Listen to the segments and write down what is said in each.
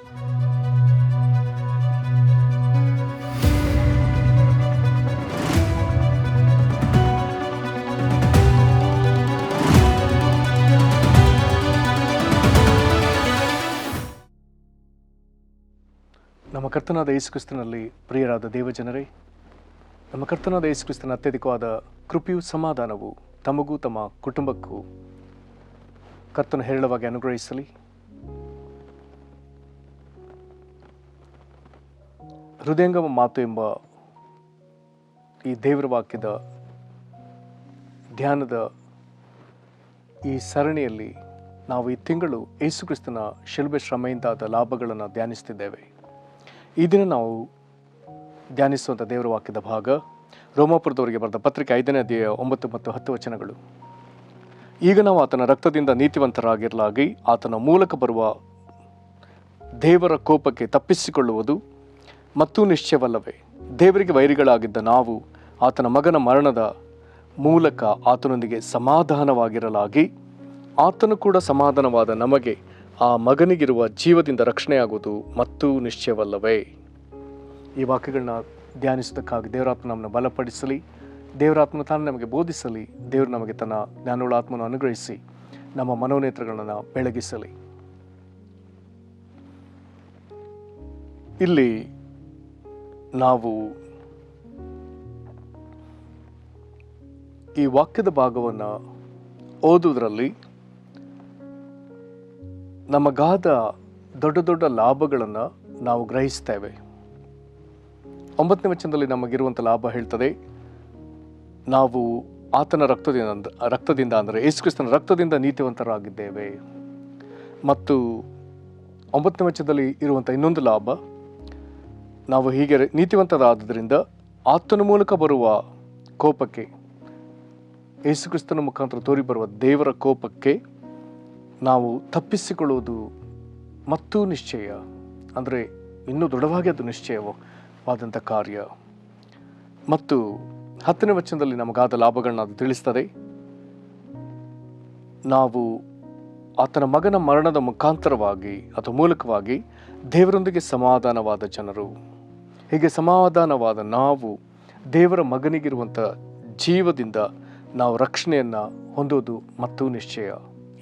ನಮ್ಮ ಕರ್ತನಾದ ಯೇಸುಕ್ರಿಸ್ತನಲ್ಲಿ ಪ್ರಿಯರಾದ ದೇವಜನರೇ, ನಮ್ಮ ಕರ್ತನಾದ ಯೇಸುಕ್ರಿಸ್ತನ ಅತ್ಯಧಿಕವಾದ ಕೃಪೆಯೂ ಸಮಾಧಾನವು ತಮಗೂ ತಮ್ಮ ಕುಟುಂಬಕ್ಕೂ ಕರ್ತನ ಹೇರಳವಾಗಿ ಅನುಗ್ರಹಿಸಲಿ. ಹೃದಯಂಗಮ ಮಾತು ಎಂಬ ಈ ದೇವರ ವಾಕ್ಯದ ಧ್ಯಾನದ ಈ ಸರಣಿಯಲ್ಲಿ ನಾವು ಈ ತಿಂಗಳು ಯೇಸುಕ್ರಿಸ್ತನ ಶಿಲುಬೆ ಶ್ರಮೆಯಿಂದಾದ ಲಾಭಗಳನ್ನು ಧ್ಯಾನಿಸುತ್ತಿದ್ದೇವೆ. ಈ ದಿನ ನಾವು ಧ್ಯಾನಿಸುವಂಥ ದೇವರ ವಾಕ್ಯದ ಭಾಗ ರೋಮಾಪುರದವರಿಗೆ ಬರೆದ ಪತ್ರಿಕೆ 5ನೇ ಅಧ್ಯಾಯ 9 ಮತ್ತು 10 ವಚನಗಳು. ಈಗ ನಾವು ಆತನ ರಕ್ತದಿಂದ ನೀತಿವಂತರಾಗಿರಲಾಗಿ ಆತನ ಮೂಲಕ ಬರುವ ದೇವರ ಕೋಪಕ್ಕೆ ತಪ್ಪಿಸಿಕೊಳ್ಳುವುದು ಮತ್ತೂ ನಿಶ್ಚಯವಲ್ಲವೇ? ದೇವರಿಗೆ ವೈರಿಗಳಾಗಿದ್ದ ನಾವು ಆತನ ಮಗನ ಮರಣದ ಮೂಲಕ ಆತನೊಂದಿಗೆ ಸಮಾಧಾನವಾಗಿರಲಾಗಿ ಆತನು ಕೂಡ ಸಮಾಧಾನವಾದ ನಮಗೆ ಆ ಮಗನಿಗಿರುವ ಜೀವದಿಂದ ರಕ್ಷಣೆಯಾಗುವುದು ಮತ್ತೂ ನಿಶ್ಚಯವಲ್ಲವೇ? ಈ ವಾಕ್ಯಗಳನ್ನ ಧ್ಯಾನಿಸುವುದಕ್ಕಾಗಿ ದೇವರಾತ್ಮ ನಮ್ಮನ್ನು ಬಲಪಡಿಸಲಿ, ದೇವರಾತ್ಮ ತಾನು ನಮಗೆ ಬೋಧಿಸಲಿ, ದೇವರು ನಮಗೆ ತನ್ನ ಜ್ಞಾನವುಳ್ಳ ಆತ್ಮವನ್ನು ಅನುಗ್ರಹಿಸಿ ನಮ್ಮ ಮನೋನೇತ್ರಗಳನ್ನು ಬೆಳಗಿಸಲಿ. ಇಲ್ಲಿ ನಾವು ಈ ವಾಕ್ಯದ ಭಾಗವನ್ನು ಓದುವುದರಲ್ಲಿ ನಮಗಾದ ದೊಡ್ಡ ದೊಡ್ಡ ಲಾಭಗಳನ್ನು ನಾವು ಗ್ರಹಿಸ್ತೇವೆ. 9ನೇ ವಚನದಲ್ಲಿ ನಮಗಿರುವಂಥ ಲಾಭ ಹೇಳ್ತದೆ, ನಾವು ಆತನ ರಕ್ತದಿಂದ ಅಂದರೆ ಯೇಸುಕ್ರಿಸ್ತನ ರಕ್ತದಿಂದ ನೀತಿವಂತರಾಗಿದ್ದೇವೆ. ಮತ್ತು 9ನೇ ವಚನದಲ್ಲಿ ಇರುವಂಥ ಇನ್ನೊಂದು ಲಾಭ, ನಾವು ಹೀಗೆ ನೀತಿವಂತರಾದ್ದರಿಂದ ಆತನ ಮೂಲಕ ಬರುವ ಕೋಪಕ್ಕೆ, ಯೇಸುಕ್ರಿಸ್ತನ ಮುಖಾಂತರ ತೋರಿ ಬರುವ ದೇವರ ಕೋಪಕ್ಕೆ ನಾವು ತಪ್ಪಿಸಿಕೊಳ್ಳುವುದು ಮತ್ತೂ ನಿಶ್ಚಯ, ಅಂದರೆ ಇನ್ನೂ ದೃಢವಾಗಿ ಅದು ನಿಶ್ಚಯವಾದಂಥ ಕಾರ್ಯ. ಮತ್ತು 10ನೇ ವಚನದಲ್ಲಿ ನಮಗಾದ ಲಾಭಗಳನ್ನ ಅದು ತಿಳಿಸ್ತದೆ. ನಾವು ಆತನ ಮಗನ ಮರಣದ ಮುಖಾಂತರವಾಗಿ ಅಥವಾ ಮೂಲಕವಾಗಿ ದೇವರೊಂದಿಗೆ ಸಮಾಧಾನವಾದ ಜನರು. ಹೀಗೆ ಸಮಾಧಾನವಾದ ನಾವು ದೇವರ ಮಗನಿಗಿರುವಂಥ ಜೀವದಿಂದ ನಾವು ರಕ್ಷಣೆಯನ್ನು ಹೊಂದೋದು ಮತ್ತೂ ನಿಶ್ಚಯ.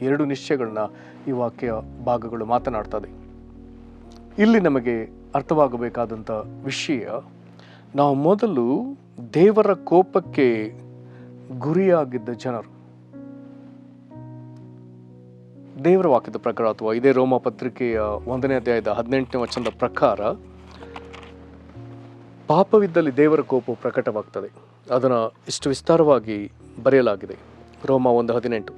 2 ನಿಶ್ಚಯಗಳನ್ನ ಈ ವಾಕ್ಯ ಭಾಗಗಳು ಮಾತನಾಡ್ತದೆ. ಇಲ್ಲಿ ನಮಗೆ ಅರ್ಥವಾಗಬೇಕಾದಂಥ ವಿಷಯ, ನಾವು ಮೊದಲು ದೇವರ ಕೋಪಕ್ಕೆ ಗುರಿಯಾಗಿದ್ದ ಜನರು. ದೇವರ ವಾಕ್ಯದ ಪ್ರಕಾರ ಅಥವಾ ಇದೇ ರೋಮ ಪತ್ರಿಕೆಯ 1ನೇ ಅಧ್ಯಾಯದ 18ನೇ ವಚನದ ಪ್ರಕಾರ ಪಾಪವಿದ್ದಲ್ಲಿ ದೇವರ ಕೋಪವು ಪ್ರಕಟವಾಗ್ತದೆ. ಅದನ್ನು ಇಷ್ಟು ವಿಸ್ತಾರವಾಗಿ ಬರೆಯಲಾಗಿದೆ. ರೋಮ 1:18,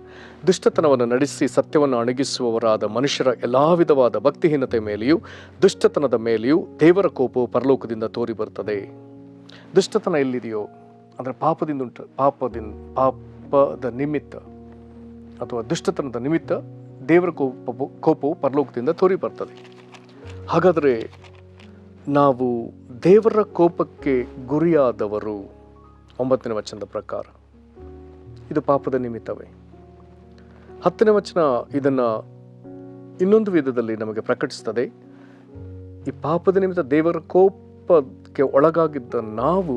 ದುಷ್ಟತನವನ್ನು ನಡೆಸಿ ಸತ್ಯವನ್ನು ಅಣಗಿಸುವವರಾದ ಮನುಷ್ಯರ ಎಲ್ಲ ವಿಧವಾದ ಭಕ್ತಿಹೀನತೆ ಮೇಲೆಯೂ ದುಷ್ಟತನದ ಮೇಲೆಯೂ ದೇವರ ಕೋಪವು ಪರಲೋಕದಿಂದ ತೋರಿ ಬರ್ತದೆ. ದುಷ್ಟತನ ಎಲ್ಲಿದೆಯೋ ಅಂದರೆ ಪಾಪದ ನಿಮಿತ್ತ ಅಥವಾ ದುಷ್ಟತನದ ನಿಮಿತ್ತ ದೇವರ ಕೋಪವು ಪರಲೋಕದಿಂದ ತೋರಿ ಬರ್ತದೆ. ಹಾಗಾದರೆ ನಾವು ದೇವರ ಕೋಪಕ್ಕೆ ಗುರಿಯಾದವರು 9ನೇ ವಚನದ ಪ್ರಕಾರ ಇದು ಪಾಪದ ನಿಮಿತ್ತವೇ? 10ನೇ ವಚನ ಇದನ್ನು ಇನ್ನೊಂದು ವಿಧದಲ್ಲಿ ನಮಗೆ ಪ್ರಕಟಿಸ್ತದೆ. ಈ ಪಾಪದ ನಿಮಿತ್ತ ದೇವರ ಕೋಪಕ್ಕೆ ಒಳಗಾಗಿದ್ದ ನಾವು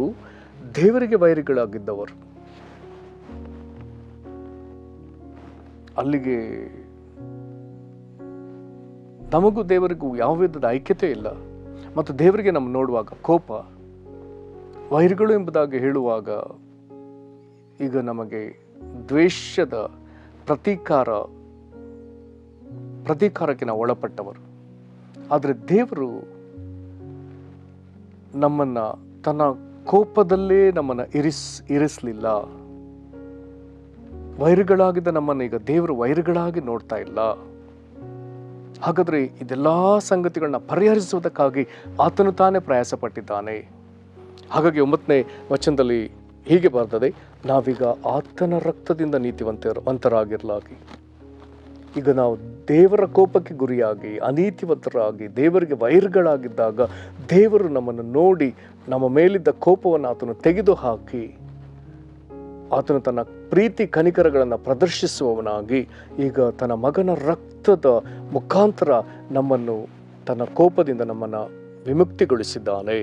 ದೇವರಿಗೆ ವೈರಿಗಳಾಗಿದ್ದವರು. ಅಲ್ಲಿಗೆ ನಮಗೂ ದೇವರಿಗೂ ಯಾವ ವಿಧದ ಐಕ್ಯತೆ ಇಲ್ಲ. ಮತ್ತು ದೇವರಿಗೆ ನಮ್ಮ ನೋಡುವಾಗ ಕೋಪ, ವೈರಿಗಳು ಎಂಬುದಾಗಿ ಹೇಳುವಾಗ ಈಗ ನಮಗೆ ದ್ವೇಷದ ಪ್ರತೀಕಾರಕ್ಕೆ ನಾವು ಒಳಪಟ್ಟವರು. ಆದರೆ ದೇವರು ನಮ್ಮನ್ನು ತನ್ನ ಕೋಪದಲ್ಲೇ ನಮ್ಮನ್ನು ಇರಿಸಲಿಲ್ಲ. ವೈರಿಗಳಾಗಿದ್ದ ನಮ್ಮನ್ನು ಈಗ ದೇವರು ವೈರಿಗಳಾಗಿ ನೋಡ್ತಾ ಇಲ್ಲ. ಹಾಗಾದರೆ ಇದೆಲ್ಲ ಸಂಗತಿಗಳನ್ನ ಪರಿಹರಿಸುವುದಕ್ಕಾಗಿ ಆತನು ತಾನೇ ಪ್ರಯಾಸ ಪಟ್ಟಿದ್ದಾನೆ. ಹಾಗಾಗಿ 9ನೇ ವಚನದಲ್ಲಿ ಹೀಗೆ ಬರ್ತದೆ, ನಾವೀಗ ಆತನ ರಕ್ತದಿಂದ ನೀತಿವಂತರಾಗಿರಲಾಗಿ. ಈಗ ನಾವು ದೇವರ ಕೋಪಕ್ಕೆ ಗುರಿಯಾಗಿ ಅನೀತಿವಂತರಾಗಿ ದೇವರಿಗೆ ವೈರಿಗಳಾಗಿದ್ದಾಗ ದೇವರು ನಮ್ಮನ್ನು ನೋಡಿ ನಮ್ಮ ಮೇಲಿದ್ದ ಕೋಪವನ್ನು ಆತನು ತೆಗೆದು ಹಾಕಿ ಆತನು ತನ್ನ ಪ್ರೀತಿ ಕನಿಕರಗಳನ್ನು ಪ್ರದರ್ಶಿಸುವವನಾಗಿ ಈಗ ತನ್ನ ಮಗನ ರಕ್ತದ ಮುಖಾಂತರ ನಮ್ಮನ್ನು ತನ್ನ ಕೋಪದಿಂದ ನಮ್ಮನ್ನು ವಿಮುಕ್ತಿಗೊಳಿಸಿದ್ದಾನೆ,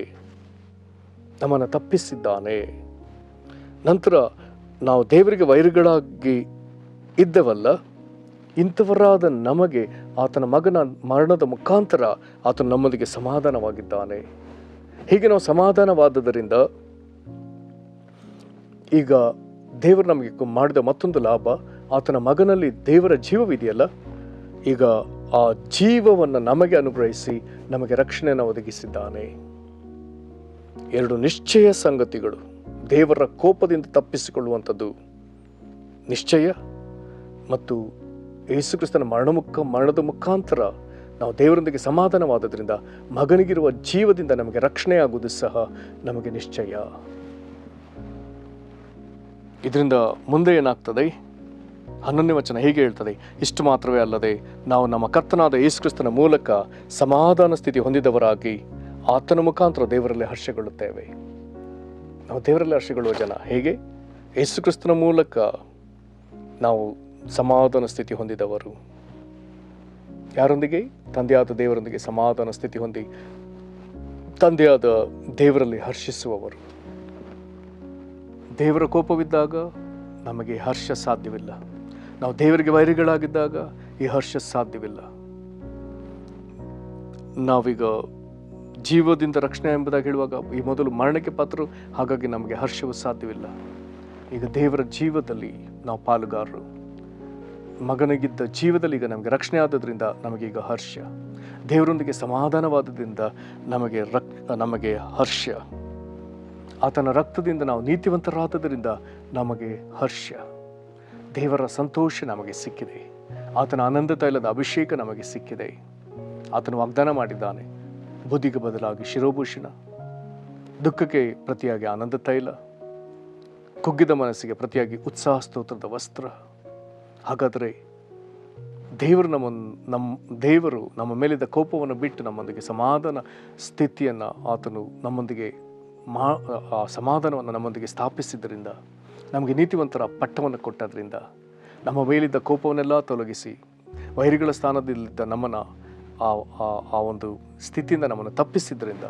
ನಮ್ಮನ್ನು ತಪ್ಪಿಸಿದ್ದಾನೆ. ನಂತರ ನಾವು ದೇವರಿಗೆ ವೈರಿಗಳಾಗಿ ಇದ್ದವಲ್ಲ, ಇಂಥವರಾದ ನಮಗೆ ಆತನ ಮಗನ ಮರಣದ ಮುಖಾಂತರ ಆತನು ನಮ್ಮೊಂದಿಗೆ ಸಮಾಧಾನವಾಗಿದ್ದಾನೆ. ಹೀಗೆ ನಾವು ಸಮಾಧಾನವಾದದರಿಂದ ಈಗ ದೇವರು ನಮಗೆ ಮಾಡಿದ ಮತ್ತೊಂದು ಲಾಭ, ಆತನ ಮಗನಲ್ಲಿ ದೇವರ ಜೀವವಿದೆಯಲ್ಲ, ಈಗ ಆ ಜೀವವನ್ನು ನಮಗೆ ಅನುಗ್ರಹಿಸಿ ನಮಗೆ ರಕ್ಷಣೆಯನ್ನು ಒದಗಿಸಿದ್ದಾನೆ. ಎರಡು ನಿಶ್ಚಯ ಸಂಗತಿಗಳು. ದೇವರ ಕೋಪದಿಂದ ತಪ್ಪಿಸಿಕೊಳ್ಳುವಂಥದ್ದು ನಿಶ್ಚಯ, ಮತ್ತು ಯೇಸುಕ್ರಿಸ್ತನ ಮರಣದ ಮುಖಾಂತರ ನಾವು ದೇವರೊಂದಿಗೆ ಸಮಾಧಾನವಾದದ್ರಿಂದ ಮಗನಿಗಿರುವ ಜೀವದಿಂದ ನಮಗೆ ರಕ್ಷಣೆಯಾಗುವುದು ಸಹ ನಮಗೆ ನಿಶ್ಚಯ. ಇದರಿಂದ ಮುಂದೆ ಏನಾಗ್ತದೆ? 11ನೇ ವಚನ ಹೀಗೆ ಹೇಳ್ತದೆ, ಇಷ್ಟು ಮಾತ್ರವೇ ಅಲ್ಲದೆ ನಾವು ನಮ್ಮ ಕರ್ತನಾದ ಯೇಸುಕ್ರಿಸ್ತನ ಮೂಲಕ ಸಮಾಧಾನ ಸ್ಥಿತಿ ಹೊಂದಿದವರಾಗಿ ಆತನ ಮುಖಾಂತರ ದೇವರಲ್ಲಿ ಹರ್ಷಗೊಳ್ಳುತ್ತೇವೆ. ನಾವು ದೇವರಲ್ಲಿ ಹರ್ಷಗೊಳ್ಳುವ ಜನ ಹೇಗೆ? ಯೇಸುಕ್ರಿಸ್ತನ ಮೂಲಕ ನಾವು ಸಮಾಧಾನ ಸ್ಥಿತಿ ಹೊಂದಿದವರು. ಯಾರೊಂದಿಗೆ? ತಂದೆಯಾದ ದೇವರೊಂದಿಗೆ ಸಮಾಧಾನ ಸ್ಥಿತಿ ಹೊಂದಿ ತಂದೆಯಾದ ದೇವರಲ್ಲಿ ಹರ್ಷಿಸುವವರು. ದೇವರ ಕೋಪವಿದ್ದಾಗ ನಮಗೆ ಹರ್ಷ ಸಾಧ್ಯವಿಲ್ಲ. ನಾವು ದೇವರಿಗೆ ವೈರಿಗಳಾಗಿದ್ದಾಗ ಈ ಹರ್ಷ ಸಾಧ್ಯವಿಲ್ಲ. ನಾವೀಗ ಜೀವದಿಂದ ರಕ್ಷಣೆ ಎಂಬುದಾಗಿ ಹೇಳುವಾಗ ಈ ಮೊದಲು ಮರಣಕ್ಕೆ ಪಾತ್ರರು, ಹಾಗಾಗಿ ನಮಗೆ ಹರ್ಷವು ಸಾಧ್ಯವಿಲ್ಲ. ಈಗ ದೇವರ ಜೀವದಲ್ಲಿ ನಾವು ಪಾಲುಗಾರರು. ಮಗನಿಗಿದ್ದ ಜೀವದಲ್ಲಿ ಈಗ ನಮಗೆ ರಕ್ಷಣೆ ಆದದ್ರಿಂದ ನಮಗೀಗ ಹರ್ಷ. ದೇವರೊಂದಿಗೆ ಸಮಾಧಾನವಾದದಿಂದ ನಮಗೆ ಹರ್ಷ. ಆತನ ರಕ್ತದಿಂದ ನಾವು ನೀತಿವಂತರಾದದರಿಂದ ನಮಗೆ ಹರ್ಷ. ದೇವರ ಸಂತೋಷ ನಮಗೆ ಸಿಕ್ಕಿದೆ. ಆತನ ಆನಂದ ತೈಲದ ಅಭಿಷೇಕ ನಮಗೆ ಸಿಕ್ಕಿದೆ. ಆತನು ವಾಗ್ದಾನ ಮಾಡಿದ್ದಾನೆ, ಬುದ್ಧಿಗೆ ಬದಲಾಗಿ ಶಿರೋಭೂಷಣ, ದುಃಖಕ್ಕೆ ಪ್ರತಿಯಾಗಿ ಆನಂದ ತೈಲ, ಕುಗ್ಗಿದ ಮನಸ್ಸಿಗೆ ಪ್ರತಿಯಾಗಿ ಉತ್ಸಾಹ ಸ್ತೋತ್ರದ ವಸ್ತ್ರ. ಹಾಗಾದರೆ ದೇವರು ನಮ್ಮ ಮೇಲಿದ್ದ ಕೋಪವನ್ನು ಬಿಟ್ಟು ನಮ್ಮೊಂದಿಗೆ ಸಮಾಧಾನ ಸ್ಥಿತಿಯನ್ನು ಆತನು ನಮ್ಮೊಂದಿಗೆ ಆ ಸಮಾಧಾನವನ್ನು ನಮ್ಮೊಂದಿಗೆ ಸ್ಥಾಪಿಸಿದ್ದರಿಂದ, ನಮಗೆ ನೀತಿವಂತರ ಪಟ್ಟವನ್ನು ಕೊಟ್ಟದ್ರಿಂದ, ನಮ್ಮ ಮೇಲಿದ್ದ ಕೋಪವನ್ನೆಲ್ಲ ತೊಲಗಿಸಿ ವೈರಿಗಳ ಸ್ಥಾನದಲ್ಲಿದ್ದ ನಮ್ಮನ್ನು ಆ ಒಂದು ಸ್ಥಿತಿಯಿಂದ ನಮ್ಮನ್ನು ತಪ್ಪಿಸಿದ್ರಿಂದ,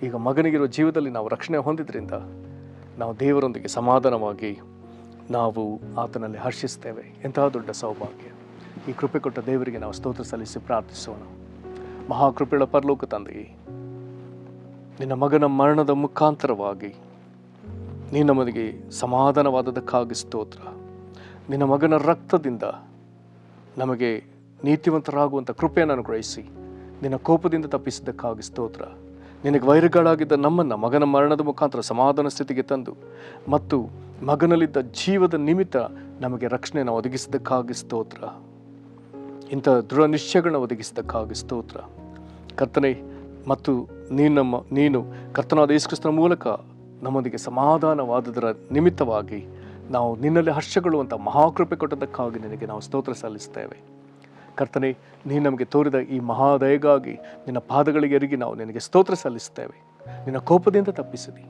ಈಗ ಮಗನಿಗಿರುವ ಜೀವದಲ್ಲಿ ನಾವು ರಕ್ಷಣೆ ಹೊಂದಿದ್ರಿಂದ ನಾವು ದೇವರೊಂದಿಗೆ ಸಮಾಧಾನವಾಗಿ ನಾವು ಆತನಲ್ಲಿ ಹರ್ಷಿಸ್ತೇವೆ. ಎಂತಹ ದೊಡ್ಡ ಸೌಭಾಗ್ಯ! ಈ ಕೃಪೆ ಕೊಟ್ಟ ದೇವರಿಗೆ ನಾವು ಸ್ತೋತ್ರ ಸಲ್ಲಿಸಿ ಪ್ರಾರ್ಥಿಸೋಣ. ಮಹಾಕೃಪೆಗಳ ಪರಲೋಕ ತಂದೆಯೇ, ನಿನ್ನ ಮಗನ ಮರಣದ ಮುಖಾಂತರವಾಗಿ ನೀನು ನಮ್ಮೊಂದಿಗೆ ಸಮಾಧಾನವಾದದಕ್ಕಾಗಿ ಸ್ತೋತ್ರ. ನಿನ್ನ ಮಗನ ರಕ್ತದಿಂದ ನಮಗೆ ನೀತಿವಂತರಾಗುವಂಥ ಕೃಪೆಯನ್ನು ಅನುಗ್ರಹಿಸಿ ನಿನ್ನ ಕೋಪದಿಂದ ತಪ್ಪಿಸಿದ್ದಕ್ಕಾಗಿ ಸ್ತೋತ್ರ. ನಿನಗೆ ವೈರಿಗಳಾಗಿದ್ದ ನಮ್ಮನ್ನು ಮಗನ ಮರಣದ ಮುಖಾಂತರ ಸಮಾಧಾನ ಸ್ಥಿತಿಗೆ ತಂದು ಮತ್ತು ಮಗನಲ್ಲಿದ್ದ ಜೀವದ ನಿಮಿತ್ತ ನಮಗೆ ರಕ್ಷಣೆಯನ್ನು ಒದಗಿಸಿದ್ದಕ್ಕಾಗಿ ಸ್ತೋತ್ರ. ಇಂಥ ದೃಢ ನಿಶ್ಚಯಗಳನ್ನ ಒದಗಿಸಿದ್ದಕ್ಕಾಗಿ ಸ್ತೋತ್ರ ಕರ್ತನೇ. ಮತ್ತು ನೀನು ಕರ್ತನಾದ ಯೇಸು ಕ್ರಿಸ್ತನ ಮೂಲಕ ನಮ್ಮೊಂದಿಗೆ ಸಮಾಧಾನವಾದದರ ನಿಮಿತ್ತವಾಗಿ ನಾವು ನಿನ್ನಲ್ಲಿ ಹರ್ಷಗೊಳ್ಳುವಂಥ ಮಹಾಕೃಪೆ ಕೊಟ್ಟದ್ದಕ್ಕಾಗಿ ನಿನಗೆ ನಾವು ಸ್ತೋತ್ರ ಸಲ್ಲಿಸ್ತೇವೆ. ಕರ್ತನೇ, ನೀನು ನಮಗೆ ತೋರಿದ ಈ ಮಹಾದಯೆಗಾಗಿ ನಿನ್ನ ಪಾದಗಳಿಗೆ ಎರಗಿ ನಾವು ನಿನಗೆ ಸ್ತೋತ್ರ ಸಲ್ಲಿಸ್ತೇವೆ. ನಿನ್ನ ಕೋಪದಿಂದ ತಪ್ಪಿಸಿದಿ,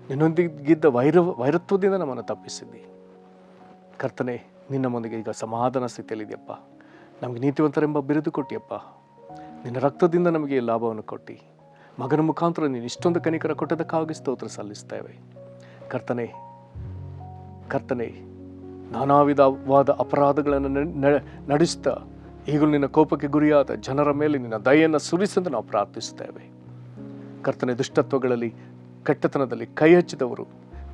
ನಿನ್ನೊಂದಿಗಿದ್ದ ವೈರತ್ವದಿಂದ ನಮ್ಮನ್ನು ತಪ್ಪಿಸಿದ್ದಿ. ಕರ್ತನೇ, ನೀನು ನಮ್ಮೊಂದಿಗೆ ಈಗ ಸಮಾಧಾನ ಸ್ಥಿತಿಯಲ್ಲಿದೆಯಪ್ಪ. ನಮಗೆ ನೀತಿವಂತರೆಂಬ ಬಿರುದು ಕೊಟ್ಟಿಯಪ್ಪ. ನಿನ್ನ ರಕ್ತದಿಂದ ನಮಗೆ ಲಾಭವನ್ನು ಕೊಟ್ಟು ಮಗನ ಮುಖಾಂತರ ನೀನು ಇಷ್ಟೊಂದು ಕನಿಕರ ಕೊಟ್ಟದಕ್ಕಾಗಿ ಸ್ತೋತ್ರ ಸಲ್ಲಿಸ್ತೇವೆ. ಕರ್ತನೇ, ನಾನಾ ವಿಧವಾದ ಅಪರಾಧಗಳನ್ನು ನಡೆಸ್ತಾ ಈಗಲೂ ನಿನ್ನ ಕೋಪಕ್ಕೆ ಗುರಿಯಾದ ಜನರ ಮೇಲೆ ನಿನ್ನ ದಯೆಯನ್ನು ಸುರಿಸೆಂದು ನಾವು ಪ್ರಾರ್ಥಿಸ್ತೇವೆ. ಕರ್ತನೆ, ದುಷ್ಟತ್ವಗಳಲ್ಲಿ ಕೆಟ್ಟತನದಲ್ಲಿ ಕೈ ಹಚ್ಚಿದವರು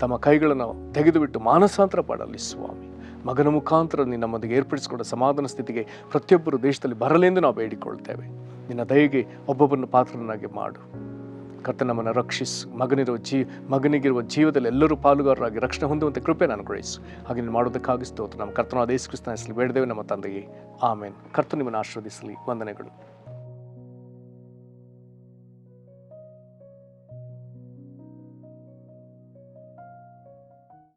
ತಮ್ಮ ಕೈಗಳನ್ನು ತೆಗೆದುಬಿಟ್ಟು ಮಾನಸಾಂತರ ಪಡಲಿ ಸ್ವಾಮಿ. ಮಗನ ಮುಖಾಂತರ ನೀನು ನಮ್ಮೊಂದಿಗೆ ಏರ್ಪಡಿಸಿಕೊಂಡ ಸಮಾಧಾನ ಸ್ಥಿತಿಗೆ ಪ್ರತಿಯೊಬ್ಬರು ದೇಶದಲ್ಲಿ ಬರಲೆಂದು ನಾವು ಬೇಡಿಕೊಳ್ತೇವೆ. ನಿನ್ನ ದಯೆಗೆ ಒಬ್ಬೊಬ್ಬರನ್ನು ಪಾತ್ರನಾಗಿ ಮಾಡು. ಕರ್ತನೆ, ನಮ್ಮನ್ನು ರಕ್ಷಿಸು. ಮಗನಿಗಿರುವ ಜೀವದಲ್ಲಿ ಎಲ್ಲರೂ ಪಾಲುಗಾರರಾಗಿ ರಕ್ಷಣೆ ಹೊಂದುವಂತೆ ಕೃಪೆಯನ್ನು ಅನುಗ್ರಹಿಸು. ಹಾಗೆ ನೀನು ಮಾಡೋದಕ್ಕಾಗಿ ಸ್ತೋತ್ರ. ನಮ್ಮ ಕರ್ತನಾದ ಯೇಸು ಕ್ರಿಸ್ತನ ಹೆಸರಲ್ಲಿ ಬೇಡಿದೆವು ನಮ್ಮ ತಂದೆಯೇ, ಆಮೇನ್. ಕರ್ತನು ನಿಮ್ಮನ್ನು ಆಶೀರ್ವದಿಸಲಿ. ವಂದನೆಗಳು.